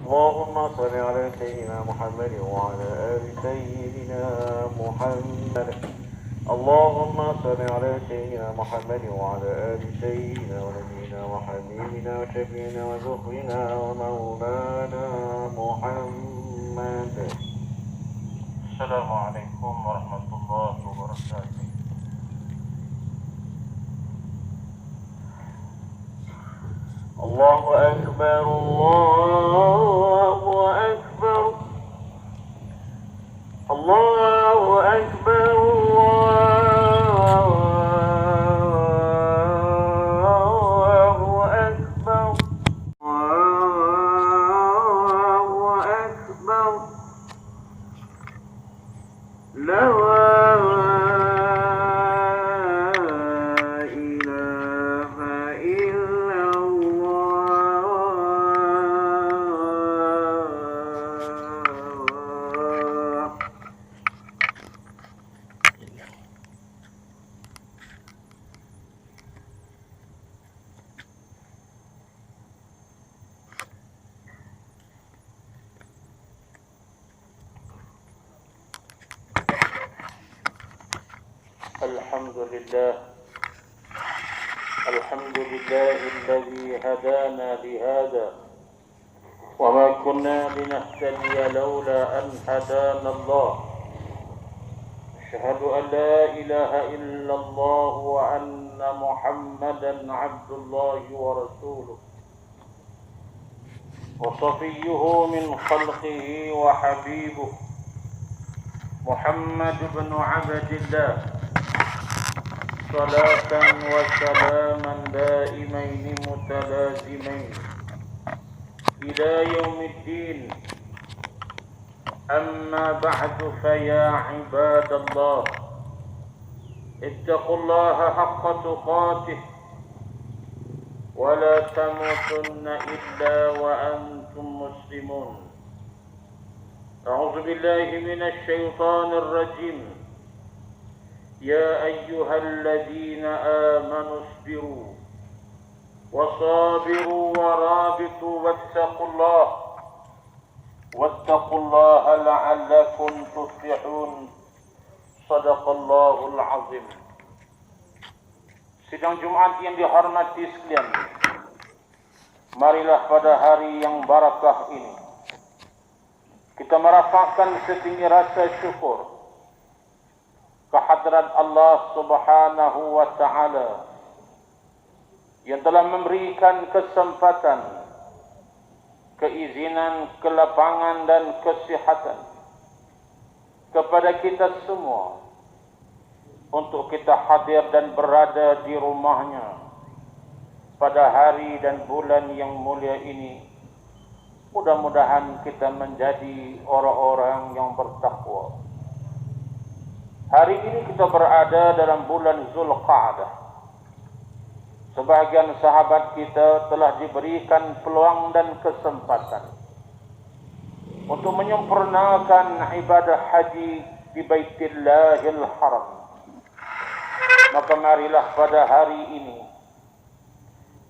اللهم صل على سيدنا محمد وعلى آل سيدنا محمد. اللهم صل على سيدنا محمد وعلى آل سيدنا ونبينا وحبيبنا وشفينا وذخرنا ومولانا محمد. السلام عليكم ورحمة الله وبركاته. الله أكبر الله أكبر الله أكبر الله أكبر الله أكبر. لا الحمد لله الذي هدانا لهذا وما كنا لنهتدي لولا أن هدانا الله. أشهد أن لا إله إلا الله وأن محمدا عبد الله ورسوله وصفيه من خلقه وحبيبه محمد بن عبد الله، صلاة وسلاما دائمين متلازمين إلى يوم الدين. أما بعد فيا عباد الله، اتقوا الله حق تقاته ولا تموتن إلا وأنتم مسلمون. أعوذ بالله من الشيطان الرجيم. يا أيها الذين آمنوا اصبروا وصابروا ورابطوا واتقوا الله لعلكم تفلحون. صدق الله العظيم. Sidang Jumat yang dihormati sekalian, marilah pada hari yang barakah ini kita merapatkan setinggi rasa syukur kehadrat Allah Subhanahu wa Ta'ala yang telah memberikan kesempatan, keizinan, kelapangan dan kesihatan kepada kita semua untuk kita hadir dan berada di rumahnya pada hari dan bulan yang mulia ini. Mudah-mudahan kita menjadi orang-orang yang bertakwa. Hari ini kita berada dalam bulan Zulqa'dah. Sebahagian sahabat kita telah diberikan peluang dan kesempatan untuk menyempurnakan ibadah haji di Baitillahil Haram. Maka marilah pada hari ini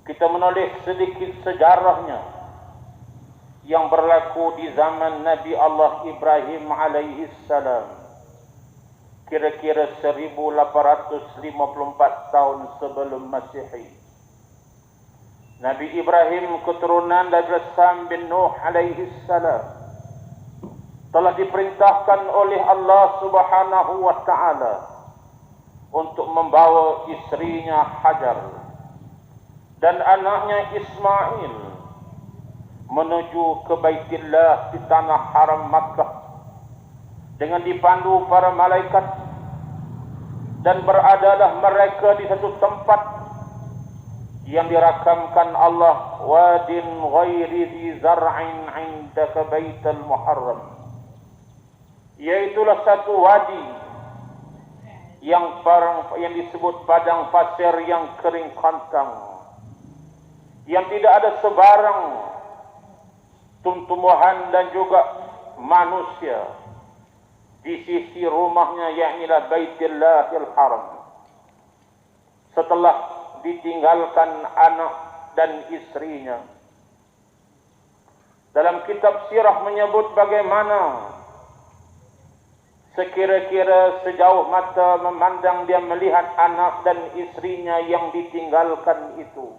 kita menoleh sedikit sejarahnya yang berlaku di zaman Nabi Allah Ibrahim alaihi salam, kira-kira 1854 tahun sebelum Masehi. Nabi Ibrahim keturunan dari Sam bin Nuh alaihi salam telah diperintahkan oleh Allah Subhanahu wa Ta'ala untuk membawa istrinya Hajar dan anaknya Ismail menuju ke Baitillah di tanah haram Makkah dengan dipandu para malaikat, dan beradalah mereka di satu tempat yang dirakamkan Allah, wadin ghairi di zar'in indaka baitul muharram, yaitulah satu wadi yang disebut padang pasir yang kering kantang, yang tidak ada sebarang tumbuhan dan juga manusia di sisi rumahnya, yaknilah Baitillahil Haram. Setelah ditinggalkan anak dan istrinya. Dalam kitab sirah menyebut bagaimana sekira-kira sejauh mata memandang dia melihat anak dan istrinya yang ditinggalkan itu.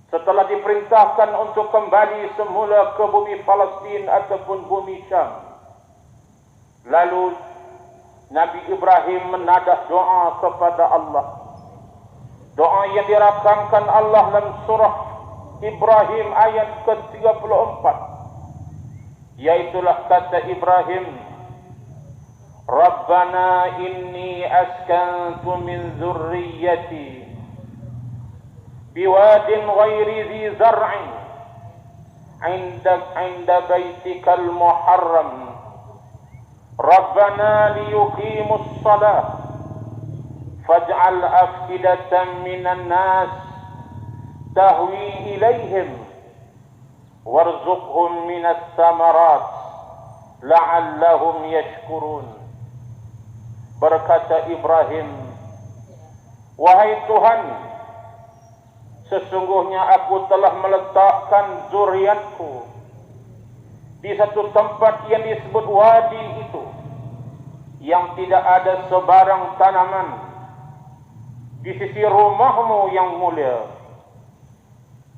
Setelah diperintahkan untuk kembali semula ke bumi Palestin ataupun bumi Syam, lalu Nabi Ibrahim menadah doa kepada Allah. Doa yang dirakamkan Allah dalam surah Ibrahim ayat ke-34. Yaitulah kata Ibrahim, Rabbana inni askantu min zurriyyati biwadin ghairi dhi zar'in 'inda baitikal muharram Rabbana liyuqimus salah faj'al afidatan minan nas tahwi ilaihim warzuqhum minas samarat la'allahum yashkurun. Berkata Ibrahim, wahai Tuhan, sesungguhnya aku telah meletakkan zuriatku di satu tempat yang disebut wadi itu, yang tidak ada sebarang tanaman di sisi rumahmu yang mulia.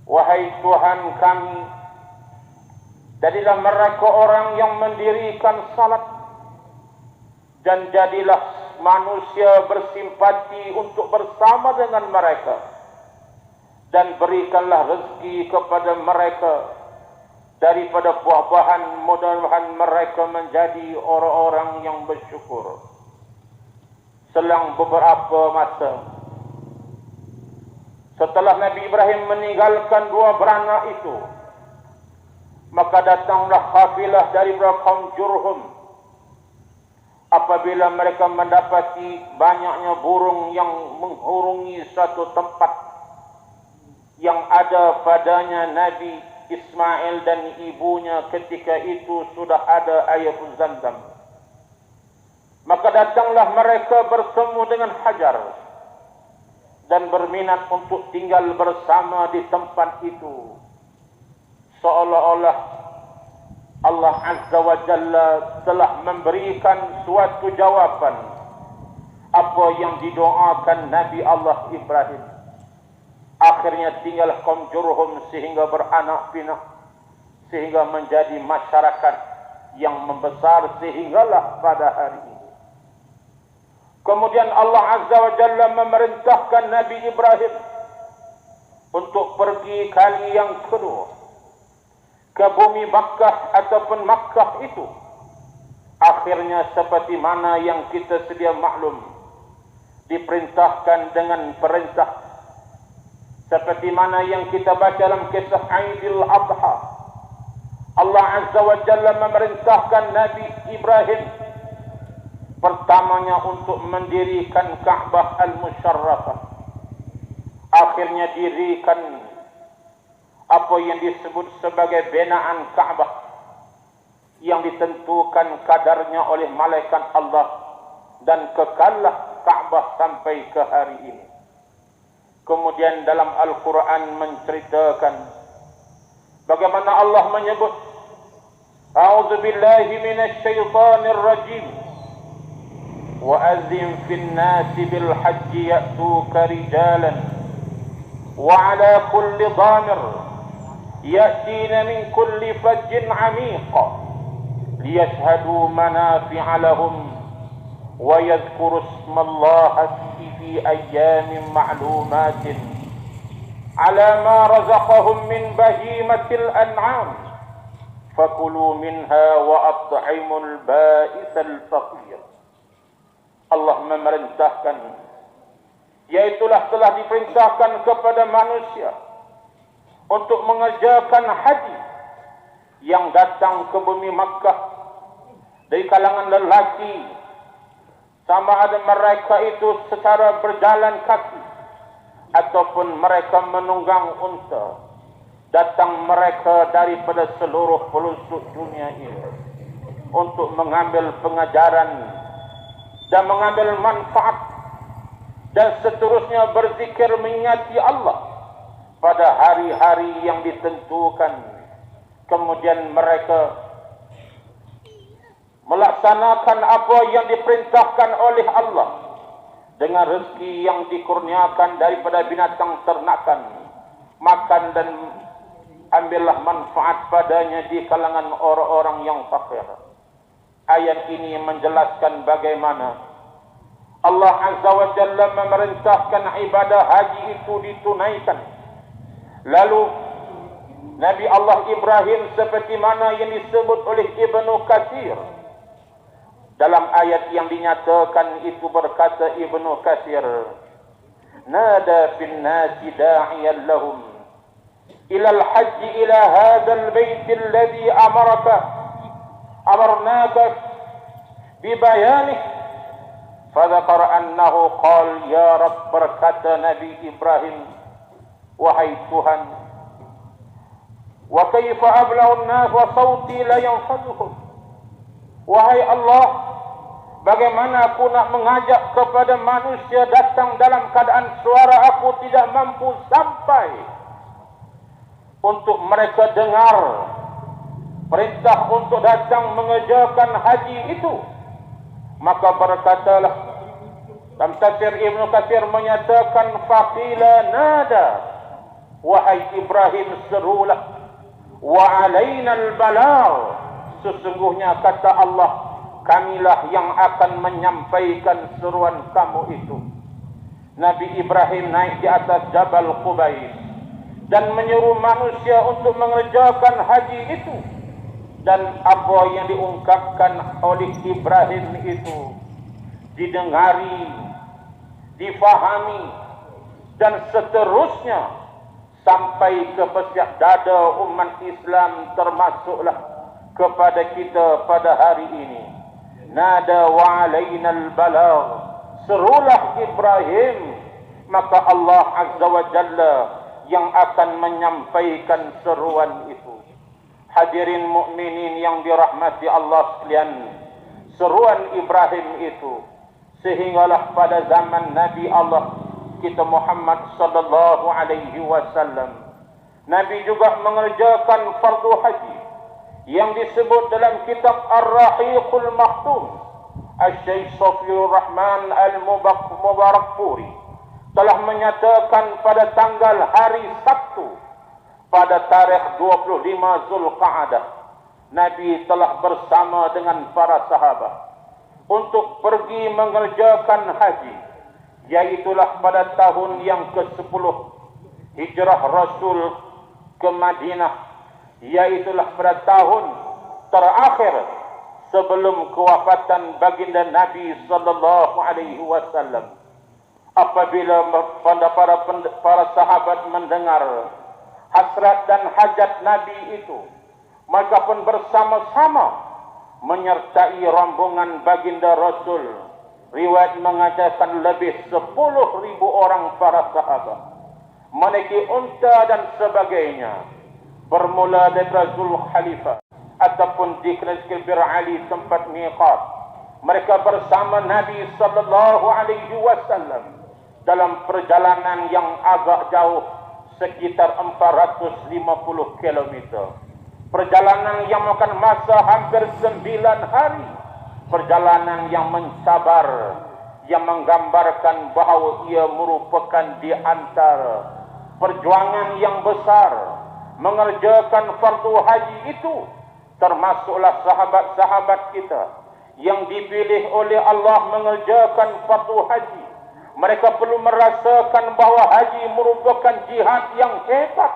Wahai Tuhan kami, jadilah mereka orang yang mendirikan salat, dan jadilah manusia bersimpati untuk bersama dengan mereka, dan berikanlah rezeki kepada mereka daripada buah-buahan, mudah-mudahan mereka menjadi orang-orang yang bersyukur. Selang beberapa masa setelah Nabi Ibrahim meninggalkan dua beranak itu, maka datanglah kafilah dari kaum Jurhum. Apabila mereka mendapati banyaknya burung yang menghurungi suatu tempat yang ada padanya Nabi Ismail dan ibunya, ketika itu sudah ada air Zamzam, maka datanglah mereka bertemu dengan Hajar dan berminat untuk tinggal bersama di tempat itu, seolah-olah Allah Azza wa Jalla telah memberikan suatu jawapan apa yang didoakan Nabi Allah Ibrahim. Akhirnya tinggal kaum Jurhum sehingga beranak pinak, sehingga menjadi masyarakat yang membesar sehinggalah pada hari ini. Kemudian Allah Azza wa Jalla memerintahkan Nabi Ibrahim untuk pergi kali yang kedua ke bumi Makkah ataupun Makkah itu. Akhirnya seperti mana yang kita sedia maklum, diperintahkan dengan perintah seperti mana yang kita baca dalam kisah Aidil Adha. Allah Azza wa Jalla memerintahkan Nabi Ibrahim pertamanya untuk mendirikan Ka'bah Al-Musyarrafah. Akhirnya dirikan apa yang disebut sebagai binaan Ka'bah yang ditentukan kadarnya oleh malaikat Allah, dan kekallah Ka'bah sampai ke hari ini. Kemudian dalam Al-Quran menceritakan bagaimana Allah menyebut, A'udzu billahi minasy syaithanir rajim, wa adzim fin nasi bil hajji ya'tuka rijalan wa 'ala kulli dhamir ya'tina min kulli fajjin 'amiq liyashhadu manafi'a lahum wa yadhkuru ismallaha fi ayyamin ma'lumatin 'ala ma razaqahum min bahimatil an'am fakulu minha wa at'imul ba'isal faqir. Allah memerintahkan, yaitulah telah diperintahkan kepada manusia untuk mengerjakan haji yang datang ke bumi Makkah dari kalangan lelaki, sama ada mereka itu secara berjalan kaki ataupun mereka menunggang unta. Datang mereka daripada seluruh pelosok dunia ini untuk mengambil pengajaran dan mengambil manfaat dan seterusnya berzikir mengingati Allah pada hari-hari yang ditentukan. Kemudian mereka melaksanakan apa yang diperintahkan oleh Allah dengan rezeki yang dikurniakan daripada binatang ternakan. Makan dan ambillah manfaat padanya di kalangan orang-orang yang fakir. Ayat ini menjelaskan bagaimana Allah Azza wa Jalla memerintahkan ibadah haji itu ditunaikan. Lalu Nabi Allah Ibrahim seperti mana yang disebut oleh Ibnu Katsir, dalam ayat yang dinyatakan itu berkata Ibnu Katsir, nada bin nasi da'iyan lahum ila al-hajj ila hadha al-bait alladhi amarnaka bibayanih. فذكر أنه قال يا رب, berkata Nabi Ibrahim, wahai Tuhan, wa kaifa ablaghu an-nas wa sauti la yanfadhuhum, wahai Allah, bagaimana aku nak mengajak kepada manusia datang dalam keadaan suara aku tidak mampu sampai untuk mereka dengar perintah untuk datang mengerjakan haji itu. Maka berkatalah, dalam tafsir Ibnu Katsir menyatakan faqila nada, wahai Ibrahim serulah, wa alaina al-balagh, sesungguhnya kata Allah, kamilah yang akan menyampaikan seruan kamu itu. Nabi Ibrahim naik di atas Jabal Qubais dan menyuruh manusia untuk mengerjakan haji itu. Dan apa yang diungkapkan oleh Ibrahim itu didengari, difahami, dan seterusnya sampai ke pesiak dada umat Islam, termasuklah kepada kita pada hari ini. Nada wa alainal balagh, serulah Ibrahim, maka Allah Azza wa Jalla yang akan menyampaikan seruan itu. Hadirin mukminin yang dirahmati Allah sekalian, seruan Ibrahim itu sehinggalah pada zaman Nabi Allah kita Muhammad sallallahu alaihi wasallam, Nabi juga mengerjakan fardu haji yang disebut dalam kitab Ar-Rahiqul Maktum. Asy-Syaikh Safiur Rahman Al-Mubarakpuri telah menyatakan pada tanggal hari Sabtu pada tarikh 25 Zulqa'dah, Nabi telah bersama dengan para sahabat untuk pergi mengerjakan haji, yaitulah pada tahun yang ke-10 hijrah Rasul ke Madinah, yaitulah pada tahun terakhir sebelum kewafatan baginda Nabi sallallahu alaihi wasallam. Apabila para sahabat mendengar hasrat dan hajat Nabi itu, maka pun bersama-sama menyertai rombongan baginda Rasul. Riwayat mengatakan lebih 10.000 orang para sahabat menaiki unta dan sebagainya, bermula dari Zulkhalifah ataupun di Bir Ali tempat miqat. Mereka bersama Nabi sallallahu alaihi wasallam dalam perjalanan yang agak jauh, sekitar 450 km. Perjalanan yang memakan masa hampir 9 hari. Perjalanan yang mencabar, yang menggambarkan bahawa ia merupakan di antara perjuangan yang besar mengerjakan fardu haji itu. Termasuklah sahabat-sahabat kita yang dipilih oleh Allah mengerjakan fardu haji. Mereka perlu merasakan bahawa haji merupakan jihad yang hebat.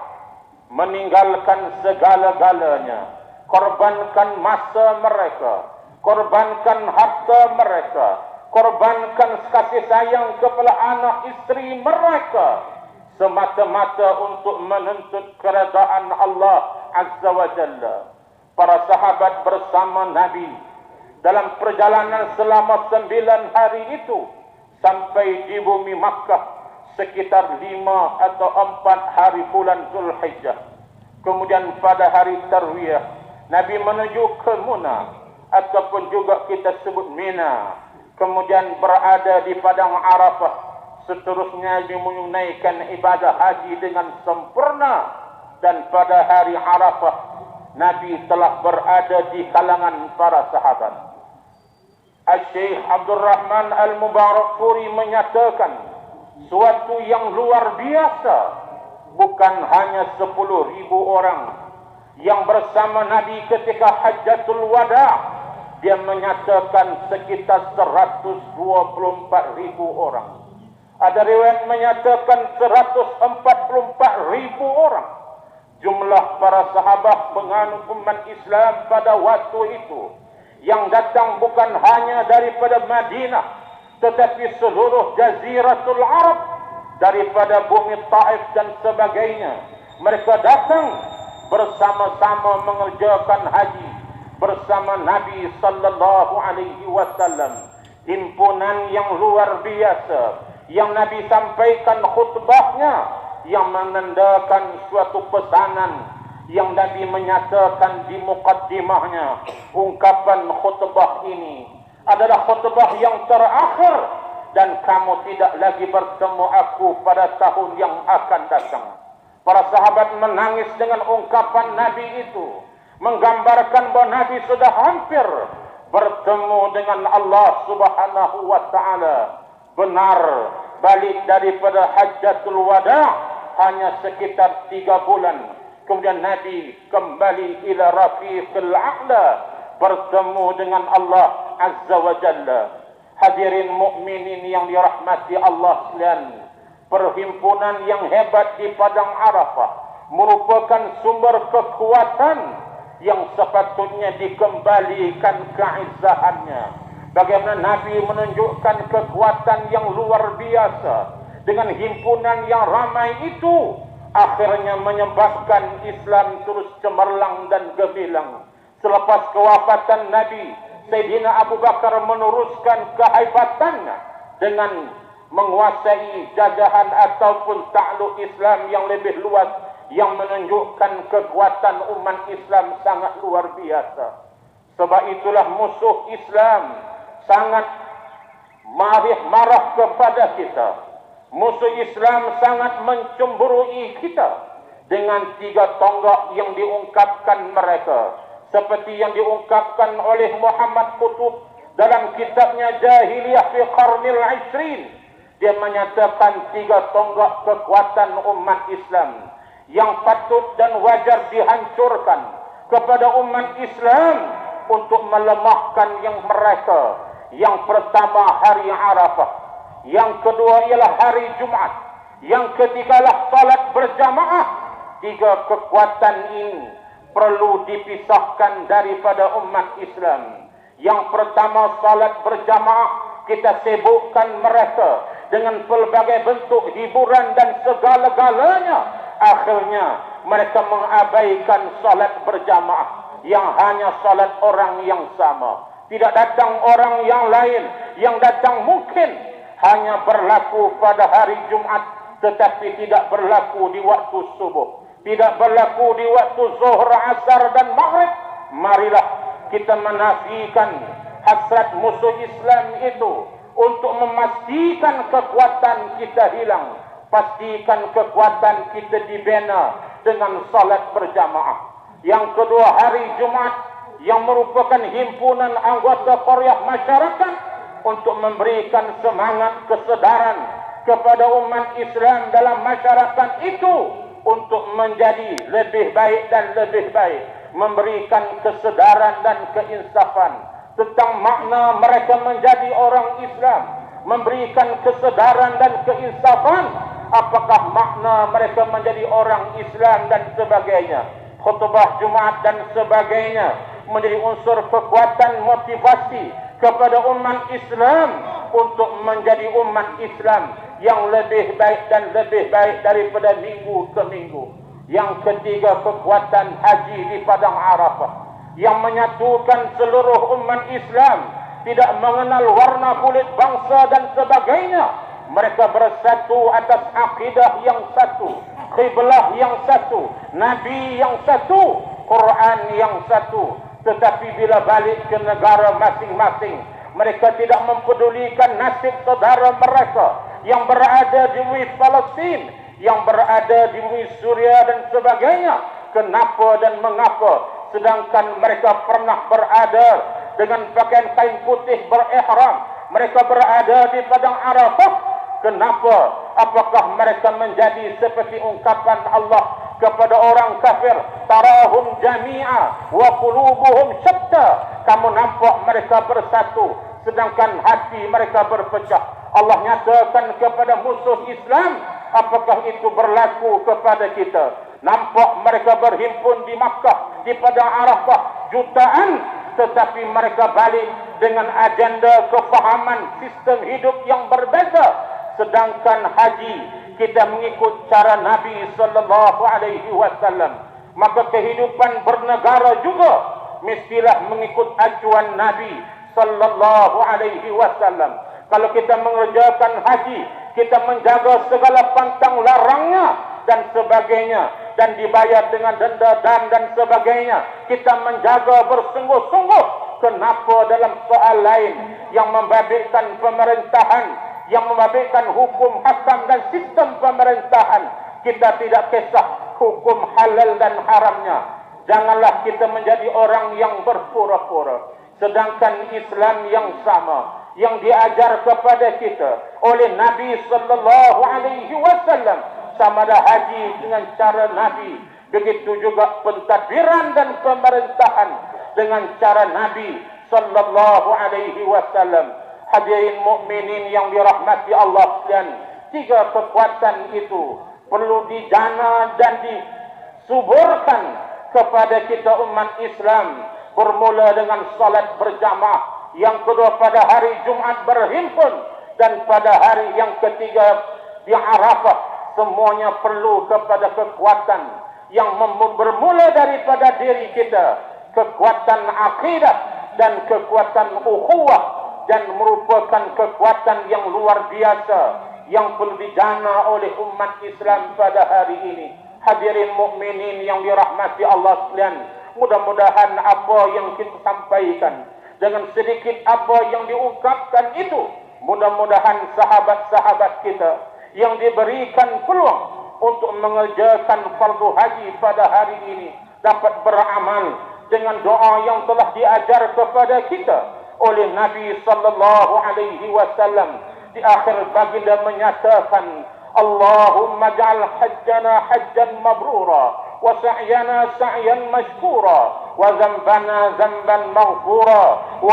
Meninggalkan segala-galanya, korbankan masa mereka, korbankan harta mereka, korbankan kasih sayang kepada anak isteri mereka, semata-mata untuk menuntut keredaan Allah Azza wa Jalla. Para sahabat bersama Nabi dalam perjalanan selama 9 hari itu sampai di bumi Makkah sekitar 5 atau 4 hari bulan Zulhijjah. Kemudian pada hari Tarwiyah Nabi menuju ke Muna ataupun juga kita sebut Mina. Kemudian berada di padang Arafah Seterusnya menunaikan ibadah haji dengan sempurna, dan pada hari Arafah Nabi telah berada di kalangan para sahabat. Al-Syekh Abdul Rahman Al-Mubarakfuri menyatakan suatu yang luar biasa, bukan hanya 10.000 orang yang bersama Nabi ketika Hajjatul Wada', dia menyatakan sekitar 124.000 orang. Ada riwayat menyatakan 144.000 orang. Jumlah para sahabat penganut umat Islam pada waktu itu yang datang bukan hanya daripada Madinah, tetapi seluruh Jaziratul Arab, daripada bumi Taif dan sebagainya. Mereka datang bersama-sama mengerjakan haji bersama Nabi sallallahu alaihi wasallam. Himpunan yang luar biasa yang Nabi sampaikan khutbahnya yang menandakan suatu pesanan yang Nabi menyatakan di mukaddimahnya. Ungkapan khutbah ini adalah khutbah yang terakhir, dan kamu tidak lagi bertemu aku pada tahun yang akan datang. Para sahabat menangis dengan ungkapan Nabi itu, menggambarkan bahawa Nabi sudah hampir bertemu dengan Allah Subhanahu wa taala. Benar, balik daripada Hajjatul Wada' hanya sekitar 3 bulan. Kemudian Nabi kembali ila Rafiqil A'la, bertemu dengan Allah Azza wa Jalla. Hadirin mukminin yang dirahmati Allah sekalian, perhimpunan yang hebat di Padang Arafah merupakan sumber kekuatan yang sepatutnya dikembalikan keizzahannya. Bagaimana Nabi menunjukkan kekuatan yang luar biasa dengan himpunan yang ramai itu, akhirnya menyebabkan Islam terus cemerlang dan gemilang. Selepas kewafatan Nabi, Sayyidina Abu Bakar meneruskan kehebatannya dengan menguasai jajahan ataupun takluk Islam yang lebih luas, yang menunjukkan kekuatan umat Islam sangat luar biasa. Sebab itulah musuh Islam sangat marah kepada kita. Musuh Islam sangat mencemburui kita dengan 3 tonggak yang diungkapkan mereka, seperti yang diungkapkan oleh Muhammad Qutb dalam kitabnya Jahiliyah fi Qarnil Ishrin. Dia menyatakan 3 tonggak kekuatan umat Islam yang patut dan wajar dihancurkan kepada umat Islam untuk melemahkan yang mereka. Yang pertama hari Arafah, yang kedua ialah hari Jumat, yang ketiga lah salat berjamaah. 3 kekuatan ini perlu dipisahkan daripada umat Islam. Yang pertama salat berjamaah, kita sibukkan mereka dengan pelbagai bentuk hiburan dan segala-galanya. Akhirnya mereka mengabaikan salat berjamaah yang hanya salat orang yang sama. Tidak datang orang yang lain, yang datang mungkin hanya berlaku pada hari Jumat, tetapi tidak berlaku di waktu subuh, tidak berlaku di waktu zuhur, asar dan maghrib. Marilah kita menafikan hasrat musuh Islam itu untuk memastikan kekuatan kita hilang. Pastikan kekuatan kita dibina dengan salat berjamaah. Yang kedua hari Jumat, yang merupakan himpunan anggota qaryah masyarakat untuk memberikan semangat kesedaran kepada umat Islam dalam masyarakat itu untuk menjadi lebih baik dan lebih baik, memberikan kesedaran dan keinsafan tentang makna mereka menjadi orang Islam, memberikan kesedaran dan keinsafan apakah makna mereka menjadi orang Islam dan sebagainya. Khutbah Jumat dan sebagainya menjadi unsur kekuatan motivasi kepada umat Islam untuk menjadi umat Islam yang lebih baik dan lebih baik daripada minggu ke minggu. Yang ketiga, kekuatan haji di Padang Arafah yang menyatukan seluruh umat Islam, tidak mengenal warna kulit, bangsa dan sebagainya. Mereka bersatu atas akidah yang satu, qiblah yang satu, Nabi yang satu, Quran yang satu. Tetapi bila balik ke negara masing-masing, mereka tidak mempedulikan nasib saudara mereka yang berada di bumi Palestin, yang berada di bumi Suria dan sebagainya. Kenapa dan mengapa sedangkan mereka pernah berada dengan pakaian kain putih berihram, mereka berada di padang Arafah? Kenapa? Apakah mereka menjadi seperti ungkapan Allah kepada orang kafir, tarahum jami'a wa qulubuhum syatta? Kamu nampak mereka bersatu sedangkan hati mereka berpecah. Allah nyatakan kepada musuh Islam, apakah itu berlaku kepada kita? Nampak mereka berhimpun di Makkah, di padang Arafah, jutaan, tetapi mereka balik dengan agenda kefahaman sistem hidup yang berbeza. Sedangkan haji, kita mengikut cara Nabi sallallahu alaihi wasallam. Maka kehidupan bernegara juga mestilah mengikut acuan Nabi sallallahu alaihi wasallam. Kalau kita mengerjakan haji, kita menjaga segala pantang larangnya dan sebagainya, dan dibayar dengan denda dan sebagainya. Kita menjaga bersungguh-sungguh. Kenapa dalam soal lain yang membabitkan pemerintahan, yang membabitkan hukum hakam dan sistem pemerintahan, kita tidak kisah hukum halal dan haramnya? Janganlah kita menjadi orang yang berpura-pura. Sedangkan Islam yang sama, yang diajar kepada kita oleh Nabi sallallahu alaihi wasallam, sama ada haji dengan cara Nabi, begitu juga pentadbiran dan pemerintahan dengan cara Nabi sallallahu alaihi wasallam. Hadirin mukminin yang dirahmati Allah sekalian, tiga kekuatan itu perlu dijana dan disuburkan kepada kita umat Islam. Bermula dengan salat berjamaah, yang kedua pada hari Jumat berhimpun, dan pada hari yang ketiga di Arafah. Semuanya perlu kepada kekuatan yang bermula daripada diri kita, kekuatan akidah dan kekuatan ukhuwah, dan merupakan kekuatan yang luar biasa yang perlu dijana oleh umat Islam pada hari ini. Hadirin mukminin yang dirahmati Allah sekalian, mudah-mudahan apa yang kita sampaikan dengan sedikit apa yang diungkapkan itu, mudah-mudahan sahabat-sahabat kita yang diberikan peluang untuk mengerjakan fardu haji pada hari ini dapat beramal dengan doa yang telah diajar kepada kita oleh Nabi sallallahu alaihi wasallam. Di akhir baginda menyatakan, Allahumma ja'al hajjana hajjan mabrura wa sa'yana sa'yan mashkura wa dhanbana dhanban maghfura wa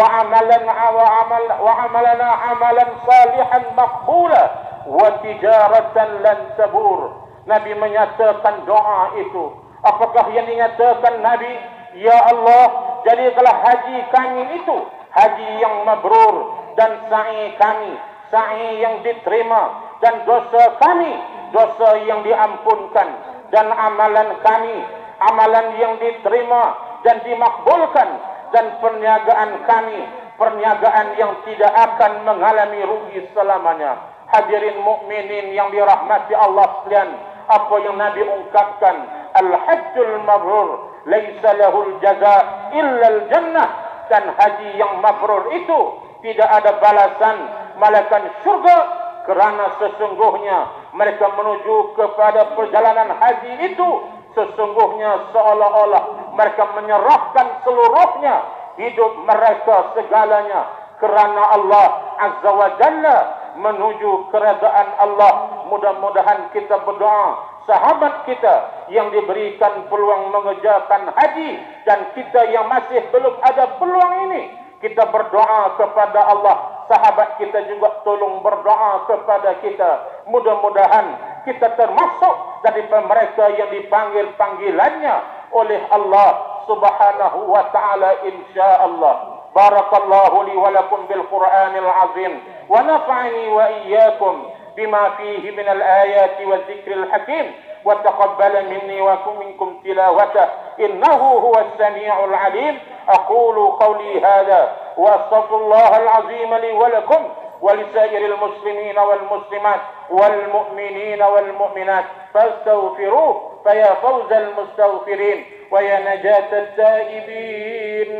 amalana amalan salihan maqbula wa tijaratan lan tabur. Nabi menyatakan doa itu. Apakah yang dinyatakan Nabi? Ya Allah, jadikanlah haji kami itu haji yang mabrur, dan sa'i kami sa'i yang diterima, dan dosa kami dosa yang diampunkan, dan amalan kami amalan yang diterima dan dimakbulkan, dan perniagaan kami perniagaan yang tidak akan mengalami rugi selamanya. Hadirin mukminin yang dirahmati Allah sekalian, apa yang Nabi ungkapkan, al-hajjul mabrur laisa lahul jaza illa al-jannah, dan haji yang mabrur itu tidak ada balasan melainkan syurga, kerana sesungguhnya mereka menuju kepada perjalanan haji itu sesungguhnya seolah-olah mereka menyerahkan seluruhnya hidup mereka segalanya kerana Allah Azza wa Jalla, menuju keredaan Allah. Mudah-mudahan kita berdoa sahabat kita yang diberikan peluang mengerjakan haji, dan kita yang masih belum ada peluang ini, kita berdoa kepada Allah. Sahabat kita juga tolong berdoa kepada kita. Mudah-mudahan kita termasuk dari mereka yang dipanggil panggilannya oleh Allah Subhanahu wa ta'ala, insyaallah. Barakallahu li wa lakum bil Qur'anil azim wa nafa'ani wa iyyakum bima fihi min al-ayati wa dhikril hakim wa taqabbala minni wa minkum tilawatah innahu huwas sami'ul alim. aqulu qawli hadha wa astaghfirullahal azim li wa lakum wa lisairil muslimin wal muslimat wal mu'minin wal mu'minat fastaghfiruhu fa ya fawzal mustaghfirin wa ya najatat taibin.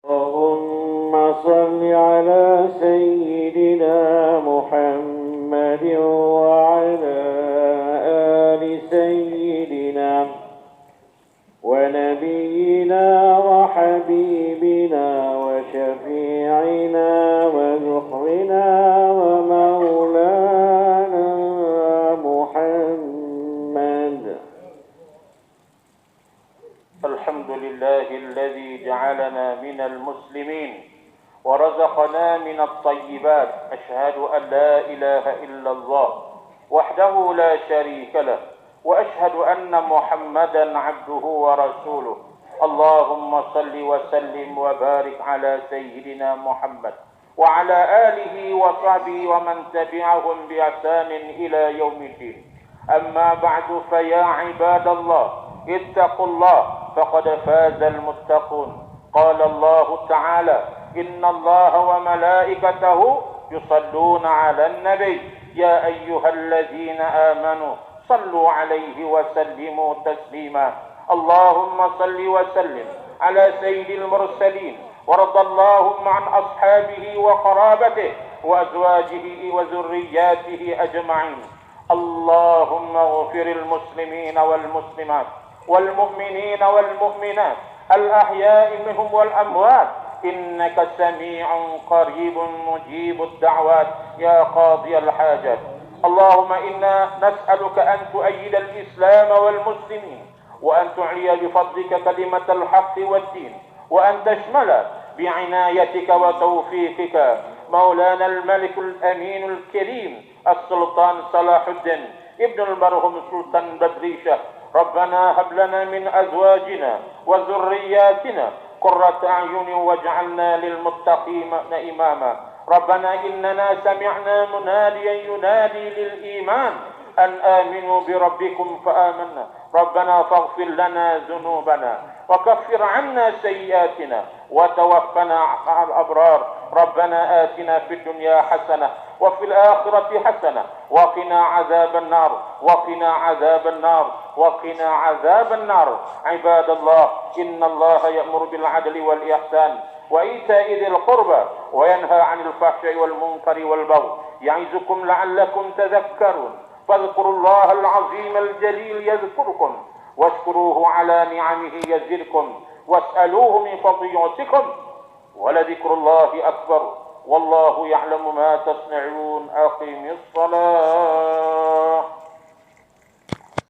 Allahumma صل على سيدنا محمد وعلى آل سيدنا ونبينا وحبيبنا وشفيعنا وذخرنا ومولانا محمد. الحمد لله الذي جعلنا من المسلمين ورزقنا من الطيبات. أشهد أن لا إله إلا الله وحده لا شريك له، وأشهد أن محمدا عبده ورسوله. اللهم صل وسلم وبارك على سيدنا محمد وعلى آله وصحبه ومن تبعهم بإحسان إلى يوم الدين. أما بعد، فيا عباد الله اتقوا الله فقد فاز المتقون. قال الله تعالى: إن الله وملائكته يصلون على النبي يا أيها الذين آمنوا صلوا عليه وسلموا تسليما. اللهم صل وسلم على سيد المرسلين، وارض اللهم عن أصحابه وقرابته وأزواجه وذرياته أجمعين. اللهم اغفر المسلمين والمسلمات والمؤمنين والمؤمنات الأحياء منهم والأموات، إنك سميع قريب مجيب الدعوات يا قاضي الحاجات. اللهم إنا نسألك أن تؤيد الإسلام والمسلمين، وأن تعلي بفضلك كلمة الحق والدين، وأن تشمل بعنايتك وتوفيقك مولانا الملك الأمين الكريم السلطان صلاح الدين ابن المرحوم سلطان بدريشة. ربنا هب لنا من أزواجنا وذرياتنا قرة أعين واجعلنا للمتقين إماما. ربنا إننا سمعنا مناديا ينادي للإيمان أن آمنوا بربكم فآمنا. ربنا فاغفر لنا ذنوبنا وكفر عنا سيئاتنا وتوفنا مع الأبرار. ربنا آتنا في الدنيا حسنة وفي الآخرة حسنة وقنا عذاب النار، وقنا عذاب النار، وقنا عذاب النار. عباد الله، إن الله يأمر بالعدل والإحسان وإيتاء ذي القربى وينهى عن الفحشاء والمنكر والبغي، يعظكم لعلكم تذكرون. فاذكروا الله العظيم الجليل يذكركم، واشكروه على نعمه يزدكم، واسألوه من فضله يعطكم، ولذكر الله أكبر والله يعلم ما تصنعون. أقم الصلاة.